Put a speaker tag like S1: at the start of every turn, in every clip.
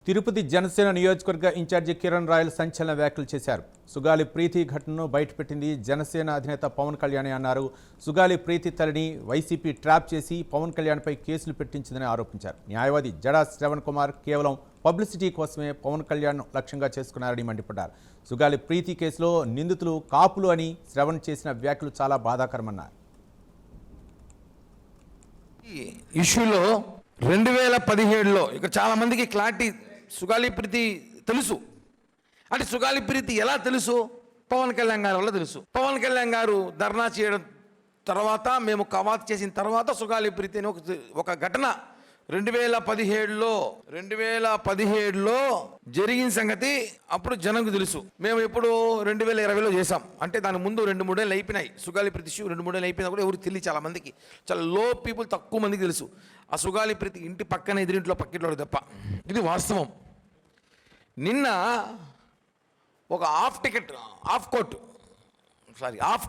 S1: తిరుపతి జనసేన నియోజకవర్గ incharge Kiran royal సంచలన వ్యాఖ్యలు చేశారు. సుగాలి ప్రీతి ఘటనను బయటపెట్టింది జనసేన అధినేత పవన్ కళ్యాణ్ అన్నారు. సుగాలి ప్రీతి తల్లిని వైసీపీ ట్రాప్ చేసి పవన్ కళ్యాణ్పై కేసులు పెట్టించిందని ఆరోపించారు. న్యాయవాది జడా శ్రవణ్ కుమార్ కేవలం పబ్లిసిటీ కోసమే పవన్ కళ్యాణ్ లక్ష్యంగా చేసుకున్నారని మండిపడ్డారు. సుగాలి ప్రీతి కేసులో నిందితులు కాపులు అని శ్రవణ్ చేసిన వ్యాఖ్యలు చాలా బాధాకరమన్నారు.
S2: ఇష్యూలో 2017లో ఇక్కడ చాలా మందికి క్లారిటీ సుగాలి ప్రీతి తెలుసు. అంటే సుగాలి ప్రీతి ఎలా తెలుసు? పవన్ కళ్యాణ్ గారి వల్ల తెలుసు. పవన్ కళ్యాణ్ గారు ధర్నా చేయడం తర్వాత, మేము కవాత్ చేసిన తర్వాత సుగాలి ప్రీతి అని ఒక ఘటన 2017లో జరిగిన సంగతి అప్పుడు జనంకు తెలుసు. మేము ఎప్పుడు 2020లో చేసాం. అంటే దాని ముందు 2-3 ఏళ్ళు అయిపోయినాయి. సుగాలి ప్రీతి ఇష్యూ 2-3 ఏళ్ళు అయిపోయినా కూడా ఎవరికి తెలియదు. చాలా మందికి, చాలా లో పీపుల్, తక్కువ మందికి తెలుసు. ఆ సుగాలి ప్రీతి ఇంటి పక్కన ఎదురింట్లో పక్కింట్లో తప్ప. ఇది వాస్తవం. నిన్న ఒక ఆఫ్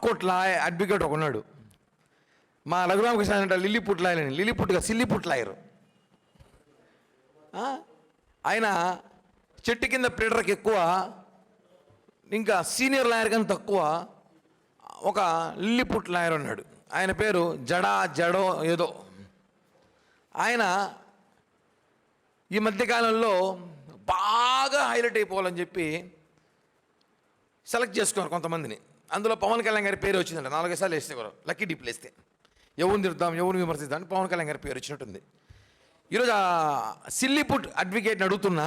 S2: కోర్ట్ లా అడ్వకేట్ ఒక ఉన్నాడు. మా రఘురామకృష్ణ అంటే సిల్లిపుట్ లాయర్. ఆయన చెట్టు కింద ప్లేడర్కి ఎక్కువ, ఇంకా సీనియర్ లాయర్ కానీ తక్కువ ఒక లిల్లీపుట్ లాయర్ ఉన్నాడు. ఆయన పేరు జడో ఏదో. ఆయన ఈ మధ్యకాలంలో బాగా హైలైట్ అయిపోవాలని చెప్పి సెలెక్ట్ చేసుకున్నారు కొంతమందిని. అందులో పవన్ కళ్యాణ్ గారి పేరు వచ్చిందంట. 4 సార్లు వేస్తే కూడా లక్కీ డిప్లు వేస్తే ఎవరిని తిడతాం, ఎవరిని విమర్శిద్దాం అని పవన్ కళ్యాణ్ గారి పేరు వచ్చినట్టుంది. ఈరోజు ఆ సిల్లీపుట్ అడ్వకేట్ని అడుగుతున్నా,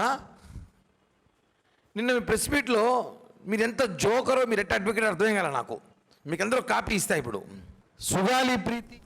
S2: నిన్న మీ ప్రెస్ మీట్లో మీరు ఎంత జోకరో, మీరు ఎట్ట అడ్వకేట్ అర్థం కాలే నాకు. మీకు అందరూ కాపీ ఇస్తా. ఇప్పుడు సుగాలి ప్రీతి